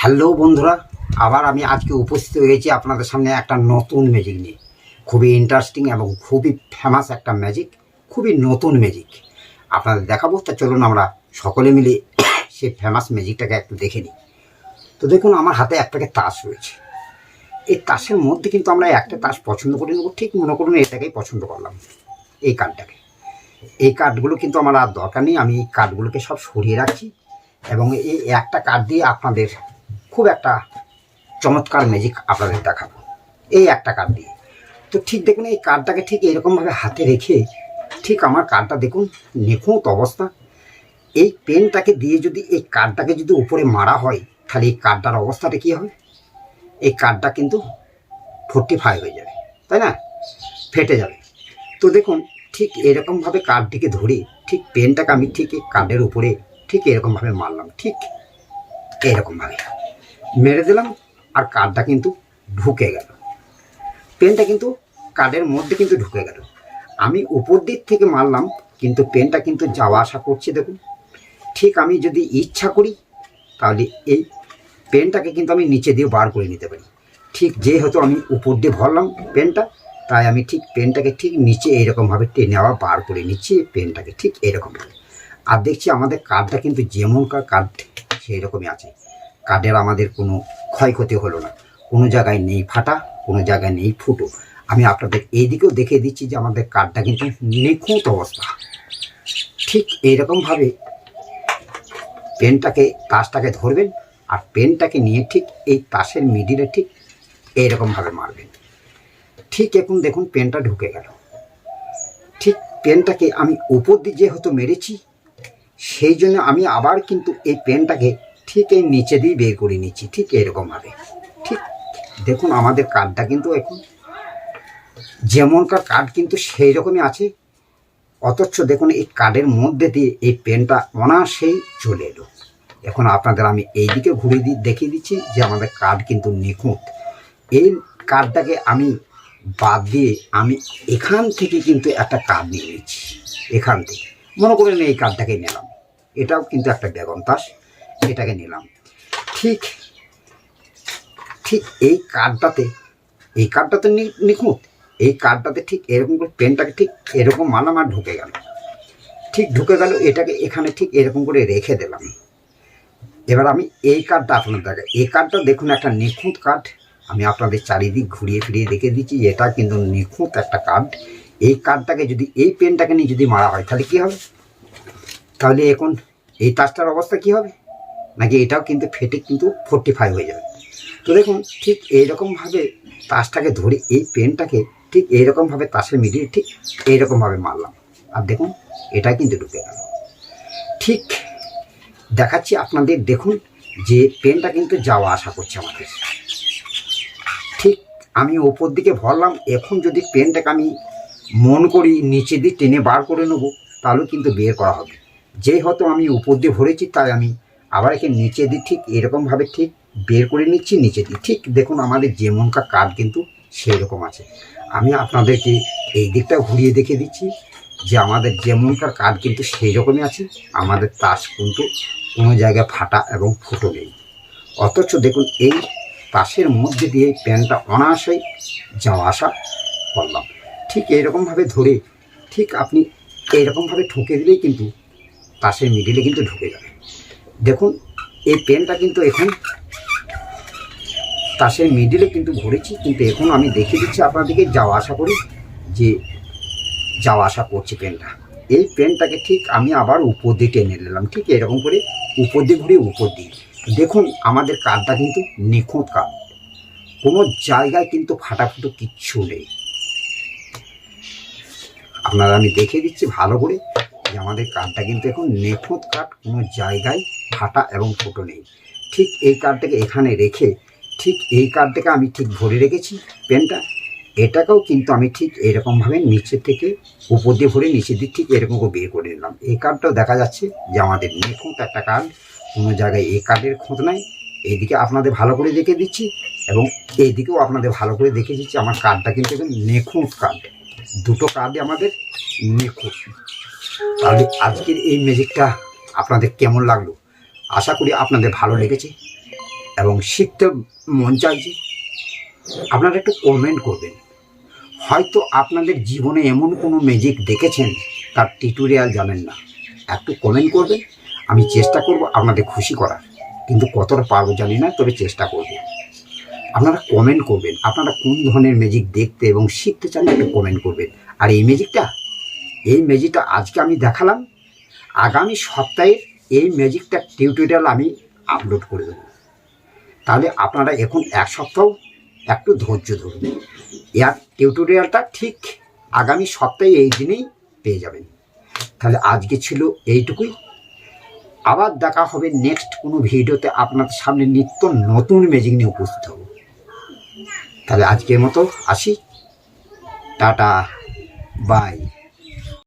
Hello বন্ধুরা, আবার আমি আজকে উপস্থিত হয়েছি আপনাদের সামনে একটা নতুন ম্যাজিক নিয়ে। খুবই ইন্টারেস্টিং এবং খুবই ফেমাস একটা ম্যাজিক, খুবই নতুন ম্যাজিক আপনাদের দেখাবো। তা চলুন আমরা সকলে মিলে সেই ফেমাস ম্যাজিকটাকে একটু দেখে নিই। তো দেখুন, আমার হাতে একটাকে তাস রয়েছে। এই তাসের মধ্যে কিন্তু আমরা একটা তাস পছন্দ করে নেবো। ঠিক মনে করুন এটাকেই পছন্দ করলাম, এই কার্ডটাকে। এই কার্ডগুলো কিন্তু আমার আর দরকার নেই, আমি এই কার্ডগুলোকে সব সরিয়ে রাখছি এবং এই একটা কার্ড দিয়ে আপনাদের খুব একটা চমৎকার ম্যাজিক আপনাদের দেখাবো এই একটা কার্ড দিয়ে। তো ঠিক দেখুন, এই কার্ডটাকে ঠিক এরকমভাবে হাতে রেখে ঠিক আমার কার্ডটা দেখুন নিখুঁত অবস্থা। এই পেনটাকে দিয়ে যদি এই কার্ডটাকে যদি উপরে মারা হয়, তাহলে এই কার্ডটার অবস্থাটা কী হবে? এই কার্ডটা কিন্তু 45 হয়ে যাবে, তাই না? ফেটে যাবে। তো দেখুন, ঠিক এরকমভাবে কার্ডটিকে ধরে ঠিক পেনটাকে আমি ঠিক এই কার্ডের উপরে ঠিক এরকমভাবে মারলাম, ঠিক এরকমভাবে মেরে দিলাম, আর কার্ডটা কিন্তু ঢুকে গেল। পেনটা কিন্তু কার্ডের মধ্যে কিন্তু ঢুকে গেল। আমি উপর দিক থেকে মারলাম, কিন্তু পেনটা কিন্তু যাওয়া আসা করছে। দেখুন, ঠিক আমি যদি ইচ্ছা করি তাহলে এই পেনটাকে কিন্তু আমি নিচে দিয়ে বার করে নিতে পারি। ঠিক যেহেতু আমি উপর দিয়ে ভরলাম পেনটা, তাই আমি ঠিক পেনটাকে ঠিক নিচে এইরকমভাবে টেনে আবার বার করে নিচ্ছি পেনটাকে ঠিক এরকমভাবে। আর দেখছি আমাদের কার্ডটা কিন্তু যেমনকার কার্ড সেই রকমই আছে। কার্ডের আমাদের কোনো ক্ষয়ক্ষতি হলো না, কোনো জায়গায় নেই ফাটা, কোনো জায়গায় নেই ফুটো। আমি আপনাদের এই দিকেও দেখিয়ে দিচ্ছি যে আমাদের কার্ডটা কিন্তু নিখুঁত অবস্থা। ঠিক এইরকমভাবে পেনটাকে তাসটাকে ধরবেন, আর পেনটাকে নিয়ে ঠিক এই তাসের মিডিলে ঠিক এইরকমভাবে মারবেন। ঠিক এখন দেখুন পেনটা ঢুকে গেল। ঠিক পেনটাকে আমি উপর দিয়ে যেহেতু মেরেছি, সেই জন্য আমি আবার কিন্তু এই পেনটাকে ঠিক এই নিচে দিয়ে বের করে নিচ্ছি ঠিক এরকমভাবে। ঠিক দেখুন, আমাদের কার্ডটা কিন্তু এখন যেমনকার কার্ড কিন্তু সেই রকমই আছে, অথচ দেখুন এই কার্ডের মধ্যে দিয়ে এই পেনটা অনায়াসেই চলে এলো। এখন আপনাদের আমি এই দিকে ঘুরে দেখিয়ে দিচ্ছি যে আমাদের কার্ড কিন্তু নিখুঁত। এই কার্ডটাকে আমি বাদ দিয়ে আমি এখান থেকে কিন্তু একটা কার্ড নিয়ে নিচ্ছি। এখান থেকে মনে করেন এই কার্ডটাকে নিলাম, এটাও কিন্তু একটা বেগম তাস, এটাকে নিলাম। ঠিক ঠিক এই কার্ডটা তো নিখুঁত। এই কার্ডটাতে ঠিক এরকম করে পেনটাকে ঠিক এরকম মারলাম আর ঢুকে গেল। ঠিক ঢুকে গেল, এটাকে এখানে ঠিক এরকম করে রেখে দিলাম। এবার আমি এই কার্ডটা আপনাদের দেখাই। এই কার্ডটা দেখুন একটা নিখুঁত কার্ড। আমি আপনাদের চারিদিক ঘুরিয়ে ফিরিয়ে দেখে দিচ্ছি, এটা কিন্তু নিখুঁত একটা কার্ড। এই কার্ডটাকে যদি এই পেনটাকে নিয়ে যদি মারা হয় তাহলে কী হবে? তাহলে এখন এই তাসটার অবস্থা কী হবে? নাকি এটাও কিন্তু ফেটে কিন্তু 45 হয়ে যাবে। তো দেখুন, ঠিক এইরকমভাবে তাসটাকে ধরে এই পেনটাকে ঠিক এইরকমভাবে তাসের মিডিয়ে ঠিক এইরকমভাবে মারলাম, আর দেখুন এটা কিন্তু ঢুকে গেল। ঠিক দেখাচ্ছি আপনাদের, দেখুন যে পেনটা কিন্তু যাওয়া আসা করছে আমাদের। ঠিক আমি ওপর দিকে ভরলাম, এখন যদি পেনটাকে আমি মন করি নিচে দিয়ে টেনে বার করে নেবো, তাহলেও কিন্তু বের করা হবে। যেহেতু আমি উপর দিয়ে ভরেছি, তাই আমি আবার একে নিচে দিয়ে ঠিক এরকমভাবে ঠিক বের করে নিচ্ছি নিচে দিয়ে। ঠিক দেখুন আমাদের যেমনকার কার্ড কিন্তু সেই রকম আছে। আমি আপনাদেরকে এই দিকটা ঘুরিয়ে দেখে দিচ্ছি যে আমাদের যেমনকার কার্ড কিন্তু সেই রকমই আছে। আমাদের তাস কিন্তু কোনো জায়গায় ফাটা এবং ফুটো নেই। অথচ দেখুন এই তাসের মধ্যে দিয়ে পেনটা অনায়াসেই যাওয়া আসা করলাম। ঠিক এইরকমভাবে ধরে ঠিক আপনি এইরকমভাবে ঠুকে দিলেই কিন্তু তাসের মিডিলে কিন্তু ঢুকে যাবে। দেখুন এই পেনটা কিন্তু এখন তাসের মিডিলে কিন্তু ভরেছি, কিন্তু এখন আমি দেখিয়ে দিচ্ছি আপনাদেরকে যাওয়া আসা করি যে যাওয়া আসা করছে পেনটা। এই পেনটাকে ঠিক আমি আবার উপর দিয়ে টেনে নিলাম, ঠিক এরকম করে উপর দিয়ে ঘুরে উপর দিয়ে। দেখুন আমাদের কার্ডটা কিন্তু নিখুঁত কার্ড, কোনো জায়গায় কিন্তু ফাটাফুটো কিচ্ছু নেই। আপনারা আমি দেখিয়ে দিচ্ছি ভালো করে যে আমাদের কার্ডটা কিন্তু এখন নিখুঁত কার্ড, কোনো জায়গায় ফাটা এবং ফুটো নেই। ঠিক এই কার্ডটাকে এখানে রেখে ঠিক এই কার্ডটাকে আমি ঠিক ভরে রেখেছি পেনটা। এটাকেও কিন্তু আমি ঠিক এরকমভাবে নিচে থেকে উপর দিয়ে ভরে নিচে দিয়ে ঠিক এরকম করে বের করে নিলাম। এই কার্ডটাও দেখা যাচ্ছে যে আমাদের নিখুঁত একটা কার্ড, কোনো জায়গায় এই কার্ডের খোঁজ নাই। এইদিকে আপনাদের ভালো করে দেখে দিচ্ছি এবং এইদিকেও আপনাদের ভালো করে দেখে দিচ্ছি আমার কার্ডটা কিন্তু এখন নিখুঁত কার্ড। দুটো কার্ডই আমাদের নিখুঁত। তাহলে আজকের এই ম্যাজিকটা আপনাদের কেমন লাগলো? আশা করি আপনাদের ভালো লেগেছে। এবং শিখতে মন চাইছে, আপনারা একটু কমেন্ট করবেন। হয়তো আপনাদের জীবনে এমন কোনো ম্যাজিক দেখেছেন তার টিউটোরিয়াল জানেন না, একটু কমেন্ট করবেন। আমি চেষ্টা করব আপনাদের খুশি করার, কিন্তু কতটা পারবো জানি না, তবে চেষ্টা করব। আপনারা কমেন্ট করবেন আপনারা কোন ধরনের ম্যাজিক দেখতে এবং শিখতে চান, একটু কমেন্ট করবেন। আর এই ম্যাজিকটা আজকে আমি দেখালাম, আগামী সপ্তাহে এই ম্যাজিকটা টিউটোরিয়াল আমি আপলোড করে দেবো। তাহলে আপনারা এখন এক সপ্তাহ একটু ধৈর্য ধরুন, এর টিউটোরিয়ালটা ঠিক আগামী সপ্তাহে এই দিনেই পেয়ে যাবেন। তাহলে আজকে ছিল এইটুকুই, আবার দেখা হবে নেক্সট কোনো ভিডিওতে আপনাদের সামনে নিত্য নতুন ম্যাজিক নিয়ে উপস্থিত হব। তাহলে আজকের মতো আসি, টাটা, বাই।